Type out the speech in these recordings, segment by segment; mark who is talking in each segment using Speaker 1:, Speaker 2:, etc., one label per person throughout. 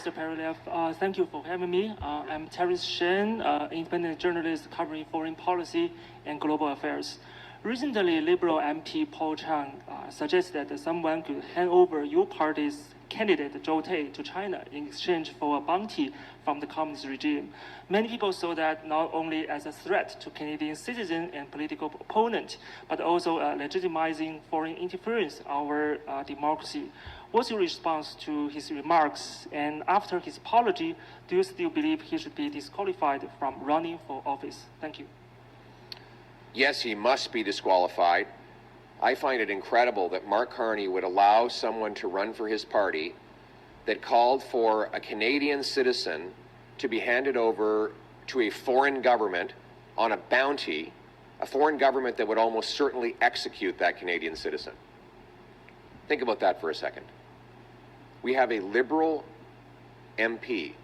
Speaker 1: Mr. Paralev, thank you for having me. I'm Terrence Shen, independent journalist covering foreign policy and global affairs. Recently, Liberal MP Paul Chang suggested that someone could hand over your party's candidate Zhou Tei to China in exchange for a bounty from the communist regime. Many people saw that not only as a threat to Canadian citizens and political opponent, but also legitimizing foreign interference in our democracy. What's your response to his remarks? And after his apology, do you still believe he should be disqualified from running for office? Thank you.
Speaker 2: Yes, he must be disqualified. I find it incredible that Mark Carney would allow someone to run for his party that called for a Canadian citizen to be handed over to a foreign government on a bounty, a foreign government that would almost certainly execute that Canadian citizen. Think about that for a second. We have a Liberal MP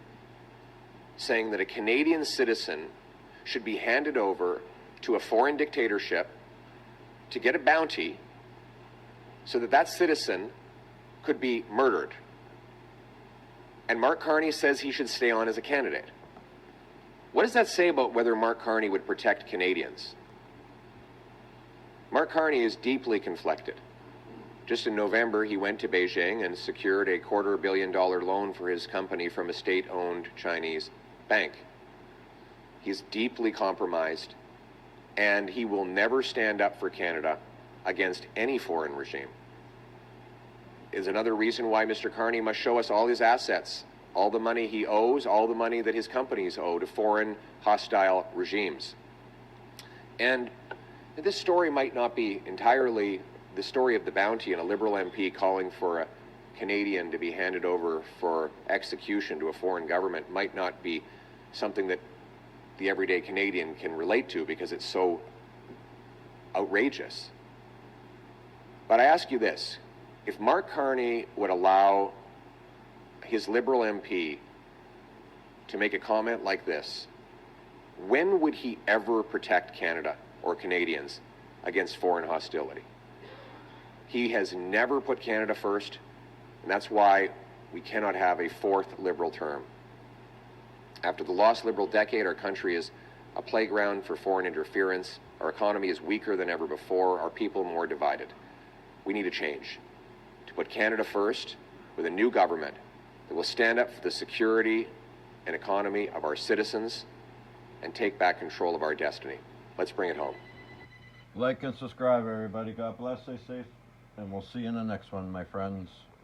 Speaker 2: saying that a Canadian citizen should be handed over to a foreign dictatorship to get a bounty so that that citizen could be murdered. And Mark Carney says he should stay on as a candidate. What does that say about whether Mark Carney would protect Canadians? Mark Carney is deeply conflicted. Just in November, he went to Beijing and secured a $250 million loan for his company from a state-owned Chinese bank. He's deeply compromised, and he will never stand up for Canada against any foreign regime. Is another reason why Mr. Carney must show us all his assets, all the money he owes, all the money that his companies owe to foreign hostile regimes. And this story might not be entirely the story of the bounty and a Liberal MP calling for a Canadian to be handed over for execution to a foreign government might not be something that the everyday Canadian can relate to because it's so outrageous. But I ask you this, if Mark Carney would allow his Liberal MP to make a comment like this, when would he ever protect Canada or Canadians against foreign hostility? He has never put Canada first, and that's why we cannot have a fourth Liberal term. After the lost Liberal decade, our country is a playground for foreign interference. Our economy is weaker than ever before, our people more divided. We need a change to put Canada first with a new government that will stand up for the security and economy of our citizens and take back control of our destiny. Let's bring it home.
Speaker 3: Like and subscribe, everybody. God bless, stay safe, and we'll see you in the next one, my friends.